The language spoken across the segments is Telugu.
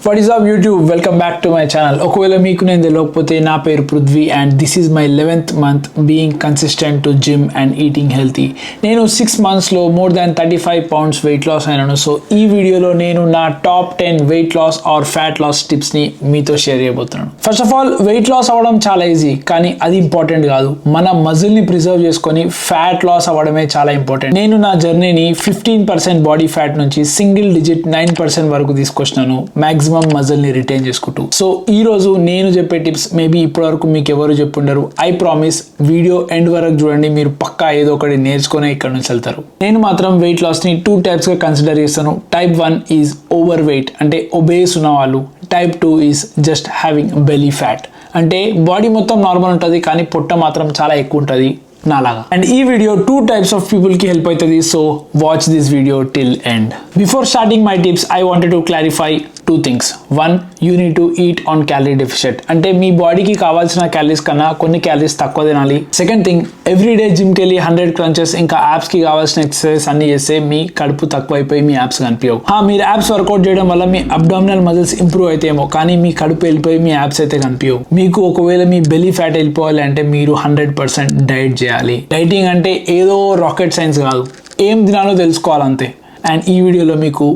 What is up YouTube? Welcome back to my channel. ఒకవేళ మీకు నేను తెలియకపోతే నా పేరు Prithvi and this is my 11th month being consistent to gym and eating healthy. నేను 6 months లో more than 35 pounds weight loss అయినాను. సో ఈ వీడియోలో నేను నా top 10 weight loss or fat loss tips ని మీతో షేర్ చేయబోతున్నాను. First of all weight loss అవ్వడం చాలా ఈజీ, కానీ అది ఇంపార్టెంట్ కాదు. మన మజిల్ ని ప్రిజర్వ్ చేసుకొని ఫ్యాట్ లాస్ అవ్వడమే చాలా ఇంపార్టెంట్. నేను నా జర్నీని 15% బాడీ ఫ్యాట్ నుంచి సింగిల్ డిజిట్ 9% వరకు తీసుకొచ్చినాను, మాక్సిమం మజిల్ ని రిటైన్ చేసుకుంటూ. సో ఈ రోజు నేను చెప్పే టిప్స్ మేబీ ఇప్పటి వరకు మీకు ఎవరు చెప్పుండరు. ఐ ప్రామిస్ వీడియో ఎండ్ వరకు చూడండి, మీరు పక్కా ఏదో ఒకటి నేర్చుకునే ఇక్కడ నుంచి వెళ్తారు. నేను మాత్రం వెయిట్ లాస్ ని 2 టైప్స్ గా కన్సిడర్ చేస్తాను. టైప్ 1 ఈజ్ ఓవర్ వెయిట్, అంటే ఒబేస్ ఉన్న వాళ్ళు. Type 2 is just having belly fat, అంటే బాడీ మొత్తం నార్మల్ ఉంటుంది కానీ పొట్ట మాత్రం చాలా ఎక్కువ ఉంటుంది నాలాగా. అండ్ ఈ వీడియో 2 types of people కి హెల్ప్ అవుతుంది. So watch this video till end. Before starting my tips I wanted to clarify 2 things. 1, you need to eat on calorie deficit, అంటే మీ బాడీకి కావాల్సిన క్యాలరీస్ కన్నా కొన్ని క్యాలరీస్ తక్కువ తినాలి. సెకండ్ థింగ్, ఎవ్రీడే జిమ్కి వెళ్ళి 100 crunches ఇంకా యాప్స్ కి కావాల్సిన ఎక్సర్సైజ్ అన్ని చేస్తే మీ కడుపు తక్కువ అయిపోయి మీ యాప్స్ కనిపించవు. మీరు యాప్స్ వర్కౌట్ చేయడం వల్ల మీ అబ్డామినల్ మజిల్స్ ఇంప్రూవ్ అయితేమో, కానీ మీ కడుపు వెళ్ళిపోయి మీ యాప్స్ అయితే కనిపించవు. మీకు ఒకవేళ మీ బెలీ ఫ్యాట్ వెళ్ళిపోవాలి అంటే మీరు 100% డైట్ చేయాలి. డైటింగ్ అంటే ఏదో రాకెట్ సైన్స్ కాదు, ఏం తినాలో తెలుసుకోవాలంతే. అండ్ ఈ వీడియోలో మీకు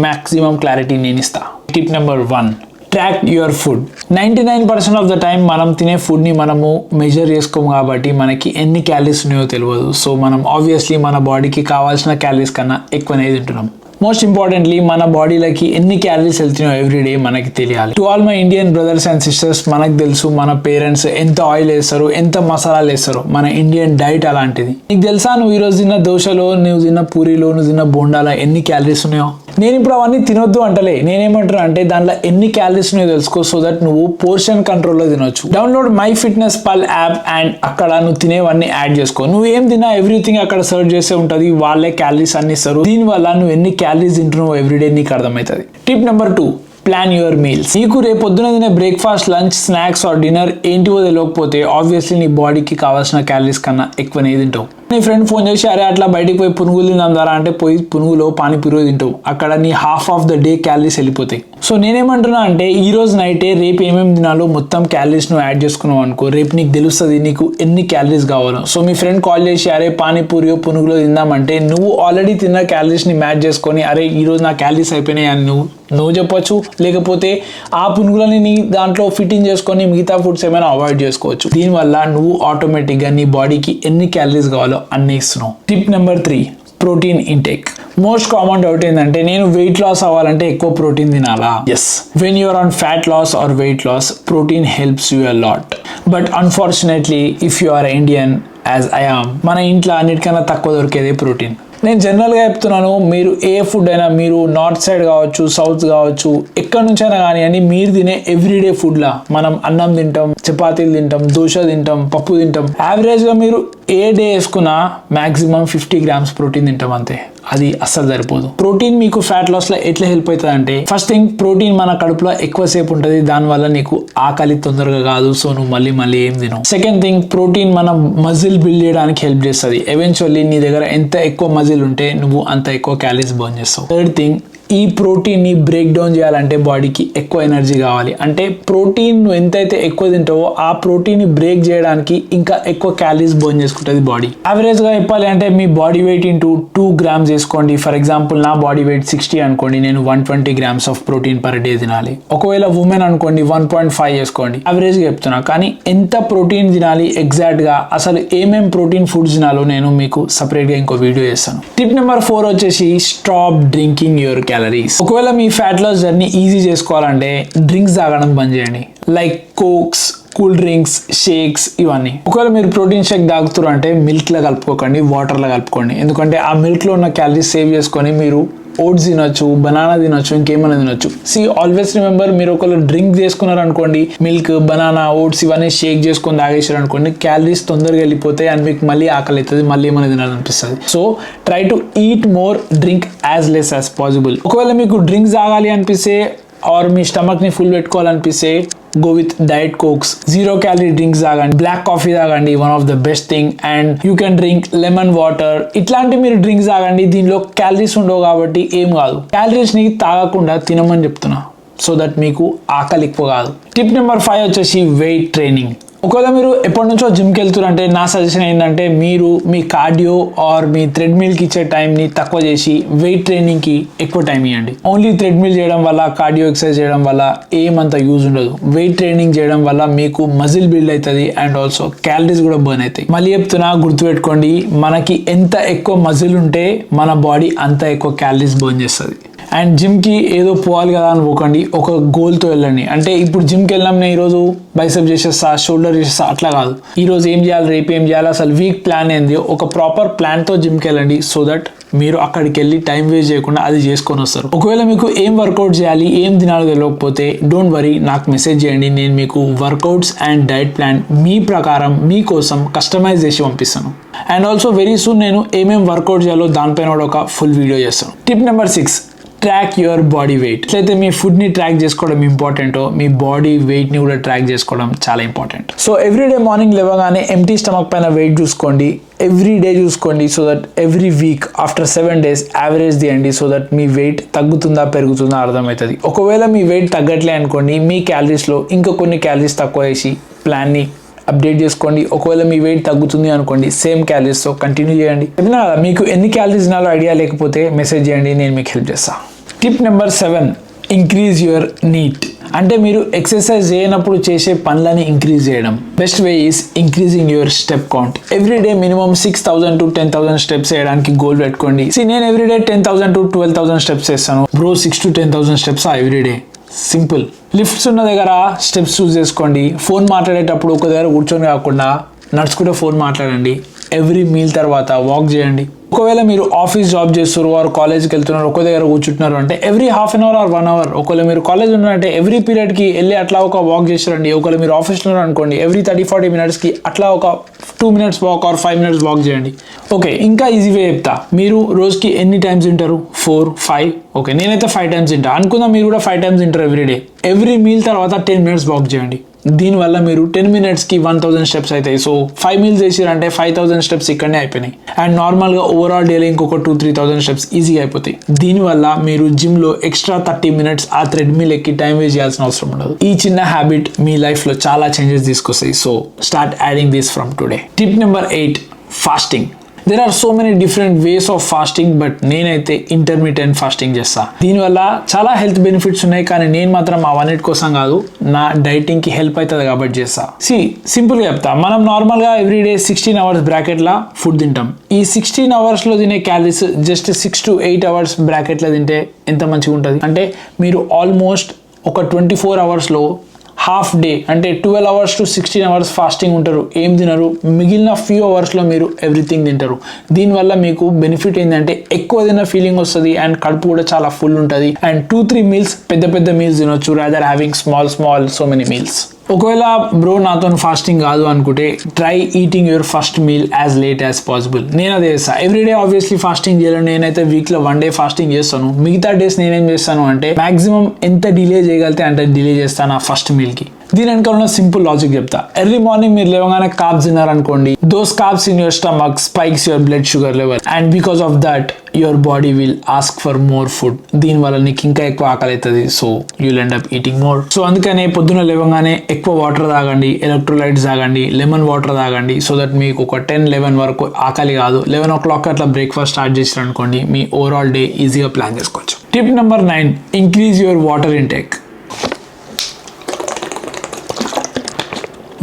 మాక్సిమం క్లారిటీ నేను ఇస్తా. Tip number 1, track your food. 99% of the time మనం తినే ఫుడ్ని మనము మెజర్ చేసుకోము కాబట్టి మనకి ఎన్ని క్యాలరీస్ ఉన్నాయో తెలియదు. సో మనం ఆబ్వియస్లీ మన బాడీకి కావాల్సిన క్యాలరీస్ కన్నా ఎక్కువనే తింటున్నాం. మోస్ట్ ఇంపార్టెంట్లీ మన బాడీలకి ఎన్ని క్యాలరీస్ వెళ్తున్నాయో ఎవ్రీడే మనకి తెలియాలి. To all my Indian brothers and sisters, మనకు తెలుసు మన పేరెంట్స్ ఎంత ఆయిల్ వేస్తారు, ఎంత మసాలాలు వేస్తారు. మన ఇండియన్ డైట్ అలాంటిది. నీకు తెలుసా నువ్వు ఈరోజు తిన్న దోశలో, నువ్వు తిన్న పూరీలో, నువ్వు తిన్న బోండాలో ఎన్ని క్యాలరీస్ ఉన్నాయో? నేను ఇప్పుడు అవన్నీ తినొద్దు అంటలే, నేనేమంటున్నా అంటే దాంట్లో ఎన్ని క్యాలరీస్ ఉన్నాయో తెలుసుకో, సో దట్ నువ్వు పోర్షన్ కంట్రోల్లో తినొచ్చు. డౌన్లోడ్ మై ఫిట్నెస్ పల్ యాప్ అండ్ అక్కడ నువ్వు తినేవన్నీ యాడ్ చేసుకో. నువ్వు ఏం తిన్నా ఎవ్రీథింగ్ అక్కడ సర్చ్ చేసే ఉంటుంది, వాళ్ళే క్యాలరీస్ అన్ని ఇస్తారు. దీనివల్ల నువ్వు ఎన్ని క్యాలరీస్ తింటున్నావు ఎవ్రీడే నీకు అర్థమవుతుంది. Tip number 2, plan your meals. నీకు రేపు పొద్దున తినే breakfast, lunch, snacks or dinner ఏంటివో తెలియకపోతే ఆబ్వియస్లీ నీ బాడీకి కావాల్సిన క్యాలరీస్ కన్నా ఎక్కువనే తింటావు. నీ ఫ్రెండ్ ఫోన్ చేసి అరే అట్లా బయటికి పోయి పునుగులు తిందాం ద్వారా అంటే పోయి పునుగులో పానీపూరి తింటావు. అక్కడ నీ half of the day calories వెళ్ళిపోతాయి. సో నేనేమంటున్నా అంటే ఈ రోజు నైటే రేపు ఏమేమి తినాలో మొత్తం క్యాలరీస్ నువ్వు యాడ్ చేసుకున్నావు అనుకో, రేపు నీకు తెలుస్తుంది నీకు ఎన్ని క్యాలరీస్ కావాలో. సో మీ ఫ్రెండ్ కాల్ చేసి అరే పానీపూరియో పునుగులో తిందామంటే నువ్వు ఆల్రెడీ తిన్న క్యాలరీస్ ని మ్యాచ్ చేసుకొని అరే ఈ రోజు నా క్యాలరీస్ అయిపోయినాయి అని నువ్వు చెప్పొచ్చు. లేకపోతే ఆ పునుగులని నీ దాంట్లో ఫిట్టింగ్ చేసుకొని మిగతా ఫుడ్స్ ఏమైనా అవాయిడ్ చేసుకోవచ్చు. దీనివల్ల నువ్వు ఆటోమేటిక్గా నీ బాడీకి ఎన్ని క్యాలరీస్ కావాలో అన్ని ఇస్తున్నావు. Tip number 3, protein intake. Most common doubt ఏంటంటే నేను వెయిట్ లాస్ అవ్వాలంటే ఎక్కువ ప్రోటీన్ తినాలా? Yes, when you're on fat loss or weight loss, protein helps you a lot. But unfortunately if you are Indian as I am, మన ఇంట్లో అన్నిటికన్నా తక్కువ దొరికేదే ప్రోటీన్. నేను జనరల్గా చెప్తున్నాను, మీరు ఏ ఫుడ్ అయినా, మీరు నార్త్ సైడ్ కావచ్చు, సౌత్ కావచ్చు, ఎక్కడి నుంచైనా కానీ మీరు తినే ఎవ్రీడే ఫుడ్లా మనం అన్నం తింటాం, చపాతీలు తింటాం, దోశ తింటాం, పప్పు తింటాం. యావరేజ్గా మీరు ఏ డే వేసుకున్నా మ్యాక్సిమం 50 grams ప్రోటీన్ తింటాం అంతే. అది అస్సలు సరిపోదు. ప్రోటీన్ మీకు ఫ్యాట్ లాస్ లో ఎట్లా హెల్ప్ అవుతుంది అంటే, ఫస్ట్ థింగ్, ప్రోటీన్ మన కడుపులో ఎక్కువసేపు ఉంటుంది, దానివల్ల నీకు ఆకలి తొందరగా కాదు, సో నువ్వు మళ్ళీ ఏం తినవు. సెకండ్ థింగ్, ప్రోటీన్ మన మజిల్ బిల్డ్ చేయడానికి హెల్ప్ చేస్తుంది. ఎవెన్చువల్లీ నీ దగ్గర ఎంత ఎక్కువ మజిల్ ఉంటే నువ్వు అంత ఎక్కువ క్యాలరీస్ బర్న్ చేస్తావు. థర్డ్ థింగ్, ఈ ప్రోటీన్ ని బ్రేక్ డౌన్ చేయాలంటే బాడీకి ఎక్కువ ఎనర్జీ కావాలి. అంటే ప్రోటీన్ నువ్వు ఎంతైతే ఎక్కువ తింటావో ఆ ప్రోటీన్ ని బ్రేక్ చేయడానికి ఇంకా ఎక్కువ క్యాలరీస్ బర్న్ చేసుకుంటుంది బాడీ. యావరేజ్ గా చెప్పాలి అంటే మీ బాడీ వెయిట్ ఇంటూ 2 grams వేసుకోండి. ఫర్ ఎగ్జాంపుల్ నా బాడీ వెయిట్ 60 అనుకోండి, నేను 120 grams of protein per day తినాలి. ఒకవేళ ఉమెన్ అనుకోండి 1.5 వేసుకోండి. యావరేజ్ గా చెప్తున్నా, కానీ ఎంత ప్రోటీన్ తినాలి ఎగ్జాక్ట్ గా, అసలు ఏమేం ప్రోటీన్ ఫుడ్స్ తినాలో నేను మీకు సపరేట్ గా ఇంకో వీడియో చేస్తాను. టిప్ నెంబర్ 4 వచ్చేసి స్టాప్ డ్రింకింగ్ యువర్ క్యాలరీస్. ఒకవేళ మీ ఫ్యాట్ లాస్ జర్నీ ఈజీ చేసుకోవాలంటే డ్రింక్స్ తాగడం బంద్ చేయండి, like cokes, cool drinks, shakes, ఇవన్నీ. ఒకవేళ మీరు ప్రోటీన్ షేక్ తాగుతారు అంటే మిల్క్ లో కలుపుకోకండి, వాటర్ లో కలుపుకోండి. ఎందుకంటే ఆ మిల్క్ లో ఉన్న క్యాలరీస్ సేవ్ చేసుకొని మీరు ఓట్స్ తినొచ్చు, బనానా తినొచ్చు, ఇంకేమైనా తినొచ్చు. ఆల్వేస్ రిమెంబర్, మీరు ఒకవేళ డ్రింక్ చేసుకున్నారు అనుకోండి, మిల్క్, బనానా, ఓట్స్ ఇవన్నీ షేక్ చేసుకొని తాగేసారు అనుకోండి, క్యాలరీస్ తొందరగా వెళ్ళిపోతాయి అండ్ మీకు మళ్ళీ ఆకలి అవుతుంది, మళ్ళీ ఏమైనా తినాలనిపిస్తుంది. So try to eat more, drink as less as possible. ఒకవేళ మీకు డ్రింక్స్ తాగాలి అనిపిస్తే ఆర్ మీ స్టమక్ ని ఫుల్ పెట్టుకోవాలనిపిస్తే go with diet cokes, 0 calorie drinks తాగండి, బ్లాక్ కాఫీ తాగండి, one of the best thing. And you can drink lemon water, ఇట్లాంటి మీరు డ్రింక్స్ తాగండి. దీనిలో క్యాలరీస్ ఉండవు కాబట్టి ఏం కాదు. క్యాలరీస్ ని తాగకుండా తినమని చెప్తున్నా. సో దట్ మీకు ఆకలి ఎక్కువ కాదు. టిప్ నెంబర్ 5 వచ్చేసి వెయిట్ ట్రైనింగ్. ఒకవేళ మీరు ఎప్పటి నుంచో జిమ్కి వెళ్తున్నారంటే నా సజెషన్ ఏంటంటే మీరు మీ కార్డియో ఆర్ మీ థ్రెడ్మిల్కి ఇచ్చే టైంని తక్కువ చేసి వెయిట్ ట్రైనింగ్కి ఎక్కువ టైం ఇవ్వండి. ఓన్లీ థ్రెడ్మిల్ చేయడం వల్ల, కార్డియో ఎక్సర్సైజ్ చేయడం వల్ల ఏమంత యూజ్ ఉండదు. వెయిట్ ట్రైనింగ్ చేయడం వల్ల మీకు మజిల్ బిల్డ్ అవుతుంది అండ్ ఆల్సో క్యాలరీస్ కూడా బర్న్ అవుతాయి. మళ్ళీ చెప్తున్నా, గుర్తుపెట్టుకోండి, మనకి ఎంత ఎక్కువ మజిల్ ఉంటే మన బాడీ అంత ఎక్కువ క్యాలరీస్ బర్న్ చేస్తుంది. అండ్ జిమ్కి ఏదో పోవాలి కదా అనుకోకండి, ఒక గోల్తో వెళ్ళండి. అంటే ఇప్పుడు జిమ్కి వెళ్ళాం, నేను ఈరోజు బైసెప్ చేసేస్తా, షోల్డర్ చేసేస్తా, అట్లా కాదు. ఈరోజు ఏం చేయాలి, రేపు ఏం చేయాలి, అసలు వీక్ ప్లాన్ ఏంది, ఒక ప్రాపర్ ప్లాన్తో జిమ్కి వెళ్ళండి. సో దట్ మీరు అక్కడికి వెళ్ళి టైం వేస్ట్ చేయకుండా అది చేసుకొని వస్తారు. ఒకవేళ మీకు ఏం వర్కౌట్ చేయాలి, ఏం తినాలో తెలియకపోతే డోంట్ వరీ, నాకు మెసేజ్ చేయండి. నేను మీకు వర్కౌట్స్ అండ్ డైట్ ప్లాన్ మీ ప్రకారం మీకోసం కస్టమైజ్ చేసి పంపిస్తాను. అండ్ ఆల్సో వెరీ సూన్ నేను ఏమేమి వర్కౌట్ చేయాలో దానిపైన కూడా ఒక ఫుల్ వీడియో చేస్తాను. Tip number 6, track your body weight. ఎట్లయితే మీ ఫుడ్ని ట్రాక్ చేసుకోవడం ఇంపార్టెంటో, మీ బాడీ వెయిట్ని కూడా ట్రాక్ చేసుకోవడం చాలా ఇంపార్టెంట్. సో ఎవ్రీడే మార్నింగ్ లేవగానే ఎంటీ స్టమక్ పైన వెయిట్ చూసుకోండి, ఎవ్రీ డే చూసుకోండి. So that every week after 7 days average తీయండి. సో దట్ మీ వెయిట్ తగ్గుతుందా పెరుగుతుందా అర్థమవుతుంది. ఒకవేళ మీ వెయిట్ తగ్గట్లే అనుకోండి, మీ క్యాలరీస్లో ఇంకా కొన్ని క్యాలరీస్ తక్కువ వేసి ప్లాన్ని అప్డేట్ చేసుకోండి. ఒకవేళ మీ వెయిట్ తగ్గుతుంది అనుకోండి, సేమ్ క్యాలరీస్తో కంటిన్యూ చేయండి. చెప్పినా కదా, మీకు ఎన్ని క్యాలరీస్ తినాలో ఐడియా లేకపోతే మెసేజ్ చేయండి, నేను మీకు హెల్ప్ చేస్తాను. Tip number 7, increase your NEAT. అంటే మీరు ఎక్సర్సైజ్ చేయనప్పుడు చేసే పనులని ఇంక్రీజ్ చేయడం. Best way is increasing your step count. Everyday minimum 6,000 to 10,000 steps చేయడానికి గోల్ పెట్టుకోండి. నేను ఎవ్రీడే 10,000 to 12,000 స్టెప్స్ చేస్తాను. Bro 6,000 to 10,000 steps everyday? Simple. Lifts ఉన్న దగ్గర స్టెప్స్ చూస్ చేసుకోండి. ఫోన్ మాట్లాడేటప్పుడు ఒక దగ్గర కూర్చొని కాకుండా నడుచుకుంటే ఫోన్ మాట్లాడండి. ఎవ్రీ మీల్ తర్వాత వాక్ చేయండి. ఒకవేళ మీరు ఆఫీస్ జాబ్ చేస్తారు ఆర్ కాలేజ్కి వెళ్తున్నారు, ఒక దగ్గర కూర్చుంటున్నారు అంటే every half an hour or 1 hour. ఒకవేళ మీరు కాలేజ్ ఉన్నారంటే ఎవ్రీ పీరియడ్కి వెళ్ళి అట్లా ఒక వాక్ చేస్తారండి. ఒకవేళ మీరు ఆఫీస్లో ఉన్నారు అనుకోండి, ఎవ్రీ 30-40 minutesకి అట్లా ఒక 2 minutes walk are 5 minutes walk చేయండి. ఓకే, ఇంకా ఈజీ వే చెప్తా. మీరు రోజుకి ఎన్ని టైమ్స్ తింటారు? 4, 5. ఓకే, నేనైతే 5 times తింటా అనుకుందాం, మీరు కూడా 5 times తింటారు ఎవ్రీడే. ఎవ్రీ మీల్ తర్వాత 10 minutes వాక్ చేయండి. దీనివల్ల మీరు 10 minutesకి 1,000 స్టెప్స్ అవుతాయి. సో 5 meals చేసారంటే 5,000 స్టెప్స్ ఇక్కడనే అయిపోయినాయి. అండ్ నార్మల్గా ఓవరాల్ డేలో ఇంకొక 2-3,000 స్టెప్స్ ఈజీగా అయిపోతాయి. దీనివల్ల మీరు జిమ్లో ఎక్స్ట్రా 30 minutes ఆ థ్రెడ్మిల్ ఎక్కి టైం వేస్ట్ చేయాల్సిన అవసరం ఉండదు. ఈ చిన్న హ్యాబిట్ మీ లైఫ్లో చాలా చేంజెస్ తీసుకొస్తాయి. So start adding this from today. Tip number 8, fasting. There are so many different ways of fasting, but నేనైతే ఇంటర్మీడియట్ ఫాస్టింగ్ చేస్తా. దీనివల్ల చాలా హెల్త్ బెనిఫిట్స్ ఉన్నాయి, కానీ నేను మాత్రం అవన్నిటి కోసం కాదు, నా డైటింగ్కి హెల్ప్ అవుతుంది కాబట్టి చేస్తా. సింపుల్గా చెప్తా, మనం నార్మల్గా ఎవ్రీడే 16 hours బ్రాకెట్లో ఫుడ్ తింటాం. ఈ 16 hoursలో తినే క్యాలరీస్ జస్ట్ 6 to 8 hours బ్రాకెట్లో తింటే ఎంత మంచిగా ఉంటుంది అంటే, మీరు ఆల్మోస్ట్ ఒక 24 hoursలో హాఫ్ డే అంటే 12 hours to 16 hours ఫాస్టింగ్ ఉంటారు, ఏం తినరు. మిగిలిన ఫ్యూ అవర్స్లో మీరు ఎవ్రీథింగ్ తింటారు. దీనివల్ల మీకు బెనిఫిట్ ఏంటంటే ఎక్కువ తిన్న ఫీలింగ్ వస్తుంది అండ్ కడుపు కూడా చాలా ఫుల్ ఉంటుంది. అండ్ 2-3 meals పెద్ద మీల్స్ తినొచ్చు, rather having small so many meals. ఒకవేళ బ్రో నాతో ఫాస్టింగ్ కాదు అనుకుంటే try eating your first meal as late as possible. నేను అదే చేస్తాను. ఎవ్రీడే ఆబ్వియస్లీ ఫాస్టింగ్ చేయలేను, నేనైతే వీక్లో 1 day ఫాస్టింగ్ చేస్తాను. మిగతా డేస్ నేనేం చేస్తాను అంటే మాక్సిమం ఎంత డిలే చేయగలితే అంత డిలే చేస్తాను ఆ ఫస్ట్ మీల్కి. దీని వెనకాల ఉన్న సింపుల్ లాజిక్ చెప్తా. ఎర్లీ మార్నింగ్ మీరు లేవగానే కార్బ్స్ తిన్నారనుకోండి, those carbs in your stomach spikes your blood sugar level and because of that your body will ask for more food. దీనివల్ల నీకు ఇంకా ఎక్కువ ఆకలి అవుతుంది. So you'll end up eating more. So అందుకనే పొద్దున లేవగానే ఎక్కువ వాటర్ తాగండి, ఎలక్ట్రోలైట్స్ తాగండి, లెమన్ వాటర్ తాగండి. సో దట్ మీకు ఒక 10-11 వరకు ఆకలి కాదు. 11 o'clock అట్లా బ్రేక్ఫాస్ట్ స్టార్ట్ చేసారు అనుకోండి, మీ ఓవరాల్ డే ఈజీగా ప్లాన్ చేసుకోవచ్చు. Tip number 9, increase your water intake.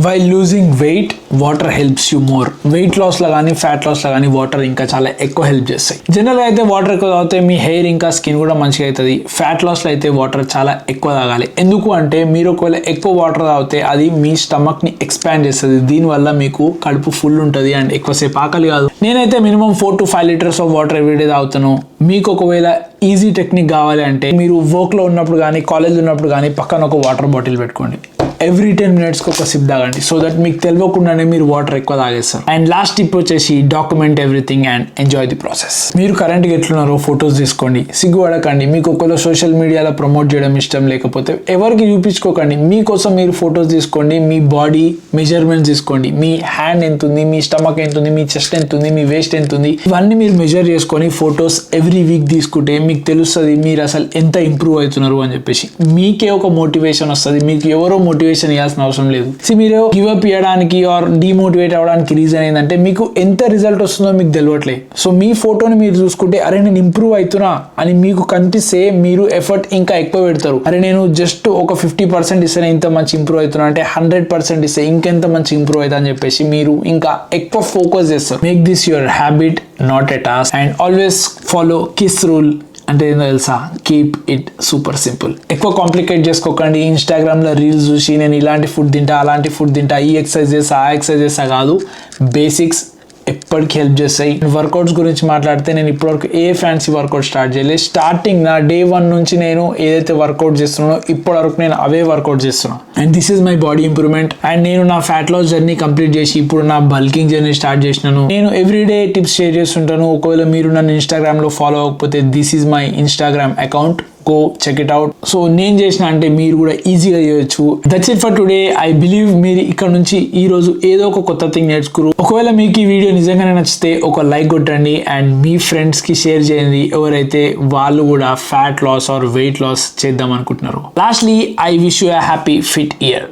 While losing weight, water helps you more. Weight లాస్లో కానీ ఫ్యాట్ లాస్లో కానీ వాటర్ ఇంకా చాలా ఎక్కువ హెల్ప్ చేస్తాయి. జనరల్గా అయితే వాటర్ ఎక్కువ తాగితే మీ హెయిర్ ఇంకా స్కిన్ కూడా మంచిగా అవుతుంది. ఫ్యాట్ లాస్లో అయితే వాటర్ చాలా ఎక్కువ తాగాలి. ఎందుకు అంటే మీరు ఒకవేళ ఎక్కువ వాటర్ తాగితే అది మీ స్టమక్ని ఎక్స్పాండ్ చేస్తుంది. దీనివల్ల మీకు కడుపు ఫుల్ ఉంటుంది అండ్ ఎక్కువసేపు ఆకలి కాదు. నేనైతే minimum 4 to 5 liters of water everyday తాగుతాను. మీకు ఒకవేళ ఈజీ టెక్నిక్ కావాలి అంటే మీరు వర్క్లో ఉన్నప్పుడు కానీ కాలేజ్లో ఉన్నప్పుడు కానీ పక్కన ఒక వాటర్ బాటిల్ పెట్టుకోండి. ఎవ్రీ 10 minutes కి ఒక సిప్ తాగండి. సో దట్ మీకు తెలియకుండానే మీరు వాటర్ ఎక్కువ తాగేస్తారు. అండ్ లాస్ట్ టిప్ వచ్చేసి document everything and enjoy the process. మీరు కరెంట్గా ఎట్లున్నారో ఫొటోస్ తీసుకోండి, సిగ్గుపడకండి. మీకు ఒకవేళ సోషల్ మీడియాలో ప్రమోట్ చేయడం ఇష్టం లేకపోతే ఎవరికి చూపించుకోకండి, మీకోసం మీరు ఫొటోస్ తీసుకోండి. మీ బాడీ మెజర్మెంట్స్ తీసుకోండి, మీ హ్యాండ్ ఎంత ఉంది, మీ స్టమక్ ఎంత ఉంది, మీ చెస్ట్ ఎంత ఉంది, మీ వేస్ట్ ఎంత ఉంది, ఇవన్నీ మీరు మెజర్ చేసుకొని ఫొటోస్ ఎవ్రీ వీక్ తీసుకుంటే మీకు తెలుస్తుంది మీరు అసలు ఎంత ఇంప్రూవ్ అవుతున్నారు అని చెప్పేసి. మీకే ఒక మోటివేషన్ వస్తుంది, మీకు ఎవరో మోటివేషన్ ఇవ్వాల్సిన అవసరం లేదు. మీరు గివ్ అప్ ఇవ్వడానికి ఆర్ డిమోటివేట్ అవ్వడానికి రీజన్ ఏంటంటే మీకు ఎంత రిజల్ట్ వస్తుందో మీకు తెలియట్లేదు. సో మీ ఫోటోని మీరు చూసుకుంటే అరే నేను ఇంప్రూవ్ అవుతున్నా అని మీకు కనిపిస్తే మీరు ఎఫర్ట్ ఇంకా ఎక్కువ పెడతారు. అరే నేను జస్ట్ ఒక 50% ఇస్తే ఇంత మంచి ఇంప్రూవ్ అవుతున్నా అంటే 100% ఇస్తే ఇంకెంత మంచి ఇంప్రూవ్ అవుతా అని చెప్పేసి మీరు ఇంకా ఎక్కువ ఫోకస్ చేస్తారు. Make this your habit, not a task. And always follow kiss rule. అంటే ఏందో తెలుసా, కీప్ ఇట్ సూపర్ సింపుల్. ఎక్కువ కాంప్లికేట్ చేసుకోకండి. ఇన్స్టాగ్రామ్లో రీల్స్ చూసి నేను ఇలాంటి ఫుడ్ తింటా, అలాంటి ఫుడ్ తింటా, ఈ ఎక్సర్సైజ్ చేస్తా, ఆ ఎక్సర్సైజ్ చేస్తా కాదు. బేసిక్స్ ఎప్పటికీ హెల్ప్ చేస్తాయి. వర్కౌట్స్ గురించి మాట్లాడితే నేను ఇప్పటివరకు ఏ ఫ్యాన్సీ వర్కౌట్ స్టార్ట్ చేయలేదు. స్టార్టింగ్ నా డే 1 నుంచి నేను ఏదైతే వర్కౌట్ చేస్తున్నానో ఇప్పటివరకు నేను అవే వర్కౌట్ చేస్తున్నాను. And this is my body improvement. And నేను నా ఫ్యాట్ లాస్ జర్నీ కంప్లీట్ చేసి ఇప్పుడు నా బల్కింగ్ జర్నీ స్టార్ట్ చేసినాను. నేను ఎవ్రీడే టిప్స్ షేర్ చేస్తుంటాను. ఒకవేళ మీరు నన్ను ఇన్స్టాగ్రామ్లో ఫాలో అవ్వకపోతే this is my Instagram account, go check it out. So నేను చేసిన అంటే మీరు కూడా ఈజీగా చేయొచ్చు. That's it for today. I believe మీరు ఇక్కడ నుంచి ఈ రోజు ఏదో ఒక కొత్త థింగ్ నేర్చుకురు. ఒకవేళ మీకు ఈ వీడియో నిజంగానే నచ్చితే ఒక లైక్ కొట్టండి అండ్ మీ ఫ్రెండ్స్ కి షేర్ చేయండి ఎవరైతే వాళ్ళు కూడా fat loss or weight loss చేద్దాం అనుకుంటున్నారు. Lastly I wish you a happy fit year.